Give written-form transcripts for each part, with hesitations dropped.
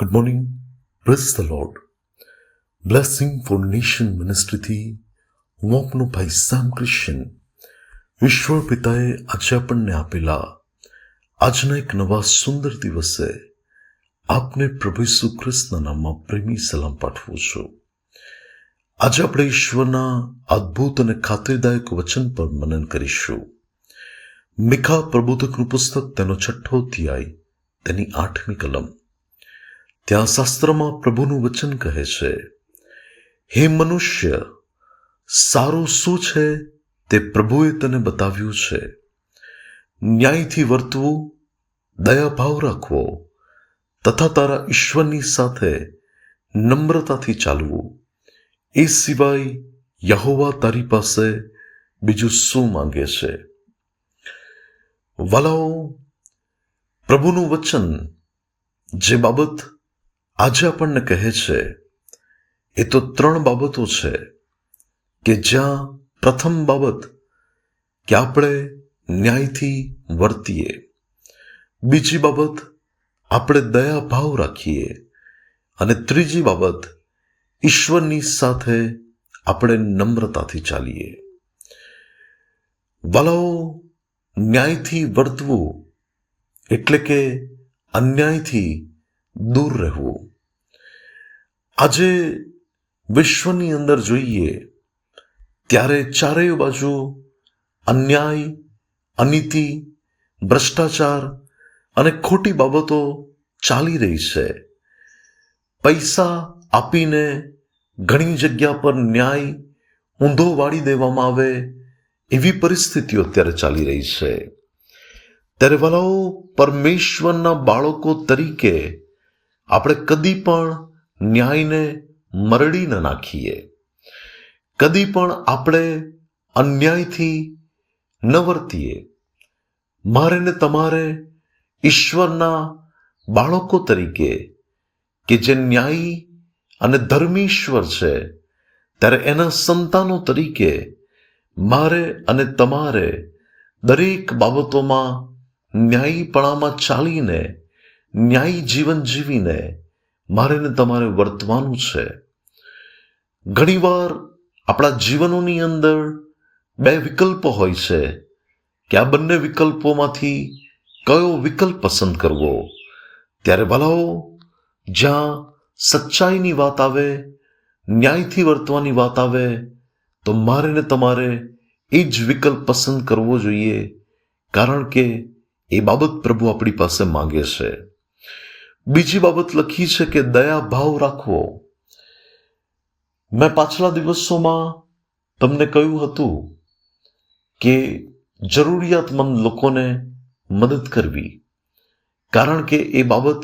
Good morning, praise the Lord. Blessing for nation મિનિસ્ટ્રીથી હું આપનો ભાઈ સેમ ક્રિશ્ચન. ઈશ્વર પિતાએ આજે આપણને આપેલા આજના એક નવા સુંદર દિવસે આપને પ્રભુ ઈસુ ખ્રિસ્તના નામમાં પ્રેમી સલામ પાઠવું છું. આજે આપણે ઈશ્વરના અદ્ભુત અને ખાતરીદાયક વચન પર મનન કરીશું. મિખા પ્રબોધકનું પુસ્તક તેનો 6 અધ્યાય તેની 8મી કલમ. ત્યાં શાસ્ત્રમાં પ્રભુનું વચન કહે છે, હે મનુષ્ય, સારું શું છે તે પ્રભુએ તને બતાવ્યું છે. ન્યાયથી વર્તવું, દયાભાવ રાખવો તથા તારા ઈશ્વરની સાથે નમ્રતાથી ચાલવું, એ સિવાય યહોવા તારી પાસે બીજું શું માંગે છે? વાલાઓ, પ્રભુનું વચન જે બાબત આજે આપણને કહે છે એ તો 3 બાબતો છે કે જ્યાં પ્રથમ બાબત કે આપણે ન્યાયથી વર્તીએ, બીજી બાબત આપણે દયાભાવ રાખીએ અને ત્રીજી બાબત ઈશ્વરની સાથે આપણે નમ્રતાથી ચાલીએ. વાલાઓ, ન્યાયથી વર્તવું એટલે કે અન્યાયથી દૂર રહેવું. આજે વિશ્વની અંદર જોઈએ ત્યારે ચારેય બાજુ અન્યાય, અનીતિ, ભ્રષ્ટાચાર અને ખોટી બાબતો ચાલી રહી છે. પૈસા આપીને ઘણી જગ્યા પર ન્યાય ઊંધો વાળી દેવામાં આવે એવી પરિસ્થિતિઓ અત્યારે ચાલી રહી છે. ત્યારે વાલાઓ, પરમેશ્વરના બાળકો તરીકે આપણે કદી પણ ન્યાયને મરડી ન નાખીએ. કદી પણ આપણે અન્યાયથી ન વર્તીએ. મારે ને તમારે ઈશ્વરના બાળકો તરીકે કે જે ન્યાયી અને ધર્મી ઈશ્વર છે, ત્યારે એના સંતાનો તરીકે મારે અને તમારે દરેક બાબતોમાં ન્યાયીપણામાં ચાલીને ન્યાયી જીવન જીવીને મારે ને તમારે વર્તવાનું છે. ઘણીવાર આપણા જીવનોની અંદર 2 વિકલ્પો હોય છે કે આ બંને વિકલ્પોમાંથી કયો વિકલ્પ પસંદ કરવો. ત્યારે ભલાઓ, જ્યાં સચ્ચાઈની વાત આવે, ન્યાયથી વર્તવાની વાત આવે, તો મારે ને તમારે એ જ વિકલ્પ પસંદ કરવો જોઈએ, કારણ કે એ બાબત પ્રભુ આપણી પાસે માંગે છે. બીજી બાબત લખી છે કે દયાભાવ રાખવો. મેં પાછલા દિવસોમાં તમને કહ્યું હતું કે જરૂરિયાતમંદ લોકોને મદદ કરવી, કારણ કે એ બાબત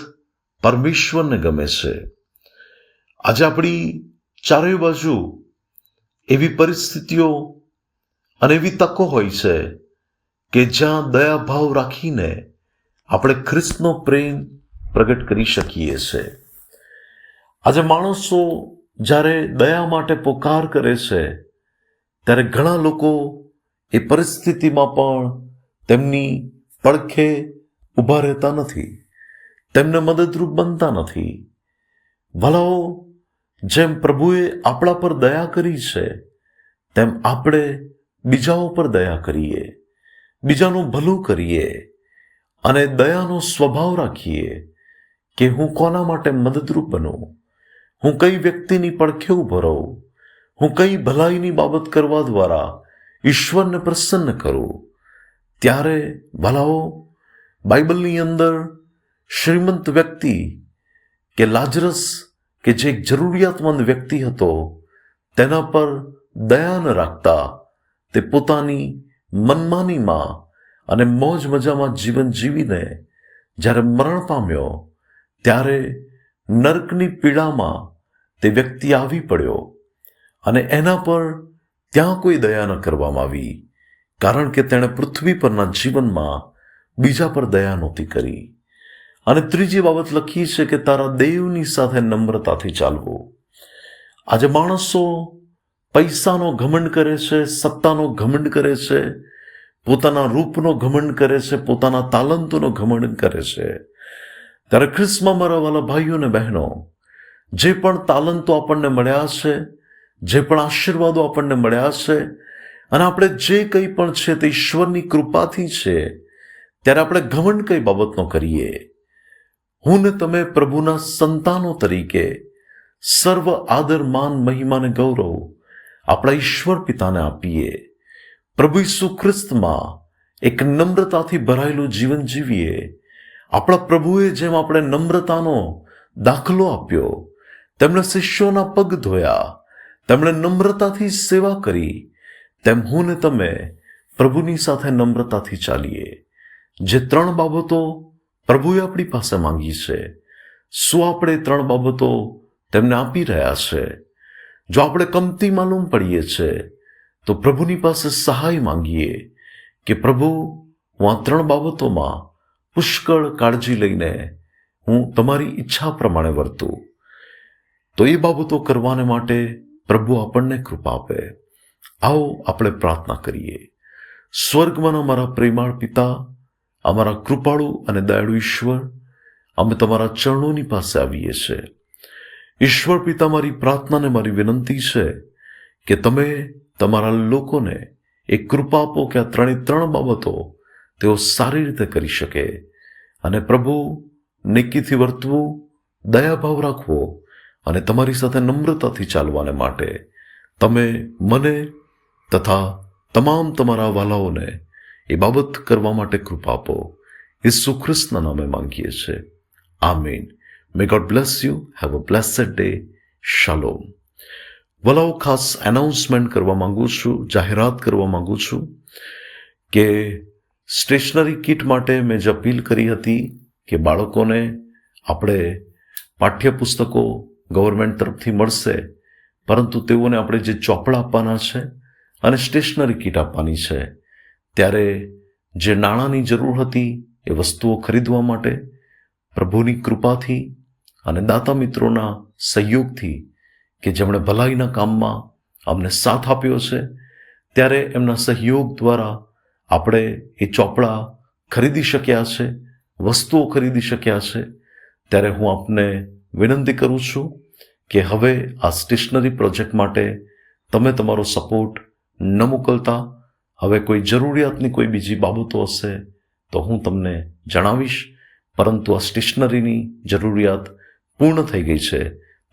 પરમેશ્વરને ગમે છે. આજે આપણી ચારેય બાજુ એવી પરિસ્થિતિઓ અને એવી તકો હોય છે કે જ્યાં દયાભાવ રાખીને આપણે ખ્રિસ્તનો પ્રેમ પ્રગટ કરી શકીએ છીએ. આજે માણસો જ્યારે દયા માટે પોકાર કરે છે, ત્યારે ઘણા લોકો એ પરિસ્થિતિમાં પણ તેમની પડખે ઊભા રહેતા નથી, તેમને મદદરૂપ બનતા નથી. ભલાઓ, જેમ પ્રભુએ આપણા પર દયા કરી છે, તેમ આપણે બીજાઓ પર દયા કરીએ, બીજાનું ભલું કરીએ અને દયાનો સ્વભાવ રાખીએ કે હું કોના માટે મદદરૂપ બનું, હું કઈ વ્યક્તિની પડખે ઊભો રહું, હું કઈ ભલાઈની બાબત કરવા દ્વારા ઈશ્વરને પ્રસન્ન કરું. ત્યારે ભલાઓ, બાઇબલની અંદર શ્રીમંત વ્યક્તિ કે લાજરસ કે જે એક જરૂરિયાતમંદ વ્યક્તિ હતો, તેના પર દયા ન રાખતા તે પોતાની મનમાનીમાં અને મોજ મજામાં જીવન જીવીને જ્યારે મરણ પામ્યો, ત્યારે નર્કની પીડામાં તે વ્યક્તિ આવી પડ્યો અને એના પર ત્યાં કોઈ દયા ન કરવામાં આવી, કારણ કે તેણે પૃથ્વી પરના જીવનમાં બીજા પર દયા નહોતી કરી. અને ત્રીજી બાબત લખી છે કે તારા દેવની સાથે નમ્રતાથી ચાલવું. આજે માણસો પૈસાનો ઘમંડ કરે છે, સત્તાનો ઘમંડ કરે છે, પોતાના રૂપનો ઘમંડ કરે છે, પોતાના તાલંતોનો ઘમંડ કરે છે. ત્યારે ખ્રિસ્તમાં મારા વાલા ભાઈઓ અને બહેનો, જે પણ તાલંતો આપણને મળ્યા છે, જે પણ આશીર્વાદો આપણને મળ્યા છે, અને આપણે જે કંઈ પણ છે તે ઈશ્વરની કૃપાથી છે, ત્યારે આપણે ઘમંડ કઈ બાબતનો કરીએ? હું ને તમે પ્રભુના સંતાનો તરીકે સર્વ આદર, માન, મહિમા અને ગૌરવ આપણા ઈશ્વર પિતાને આપીએ. પ્રભુ ઈસુ ખ્રિસ્તમાં એક નમ્રતાથી ભરાયેલું જીવન જીવીએ. આપણા પ્રભુએ જેમ આપણે નમ્રતાનો દાખલો આપ્યો, તેમણે શિષ્યોના પગ ધોયા, તેમણે નમ્રતાથી સેવા કરી, તેમ હું ને તમે પ્રભુની સાથે નમ્રતાથી ચાલીએ. જે 3 બાબતો પ્રભુએ આપણી પાસે માંગી છે, શું આપણે 3 બાબતો તેમને આપી રહ્યા છે? જો આપણે કમતી માલુમ પડીએ છે, તો પ્રભુની પાસે સહાય માંગીએ કે પ્રભુ, હું આ 3 બાબતોમાં પુષ્કળ કાળજી લઈને હું તમારી ઈચ્છા પ્રમાણે વર્તું. તો એ બાબતો કરવાને માટે પ્રભુ આપણને કૃપા આપે. આવો આપણે પ્રાર્થના કરીએ. સ્વર્ગમાંના મારા પ્રેમાળ પિતા, અમારા કૃપાળુ અને દયાળુ ઈશ્વર, અમે તમારા ચરણોની પાસે આવીએ છીએ. ઈશ્વર પિતા, મારી પ્રાર્થના ને મારી વિનંતી છે કે તમે તમારા લોકોને એક કૃપા આપો કે આ 3 બાબતો તેઓ સારી રીતે કરી શકે. અને પ્રભુ, નેકીથી વર્તવું, દયાભાવ રાખવો અને તમારી સાથે નમ્રતાથી ચાલવાને માટે તમે મને તથા તમામ તમારા વાલાઓને એ બાબત કરવા માટે કૃપા આપો. ઈસુ ખ્રિસ્તના નામે માંગીએ છીએ. આમીન. May God bless you. Have a blessed day. શાલોમ. વલાઓ, ખાસ એનાઉન્સમેન્ટ કરવા માંગુ છું, જાહેરાત કરવા માંગુ છું કે સ્ટેશનરી કિટ માટે મેં જે અપીલ કરી હતી કે બાળકોને આપણે પાઠ્યપુસ્તકો ગવર્મેન્ટ તરફથી મળશે, પરંતુ તેઓને આપણે જે ચોપડા આપવાના છે અને સ્ટેશનરી કિટ આપવાની છે, ત્યારે જે નાણાંની જરૂર હતી એ વસ્તુઓ ખરીદવા માટે પ્રભુની કૃપાથી અને દાતા મિત્રોના સહયોગથી, કે જેમણે ભલાઈના કામમાં અમને સાથ આપ્યો છે, ત્યારે એમના સહયોગ દ્વારા આપણે એ ચોપડા ખરીદી શક્યા છે, વસ્તુઓ ખરીદી શક્યા છે. ત્યારે હું આપને વિનંતી કરું છું કે હવે આ સ્ટેશનરી પ્રોજેક્ટ માટે તમે તમારો સપોર્ટ ન મોકલતા. હવે કોઈ જરૂરિયાતની કોઈ બીજી બાબતો હશે તો હું તમને જણાવીશ, પરંતુ આ સ્ટેશનરીની જરૂરિયાત પૂર્ણ થઈ ગઈ છે,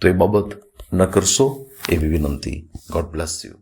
તો એ બાબત ન કરશો એવી વિનંતી. God bless you.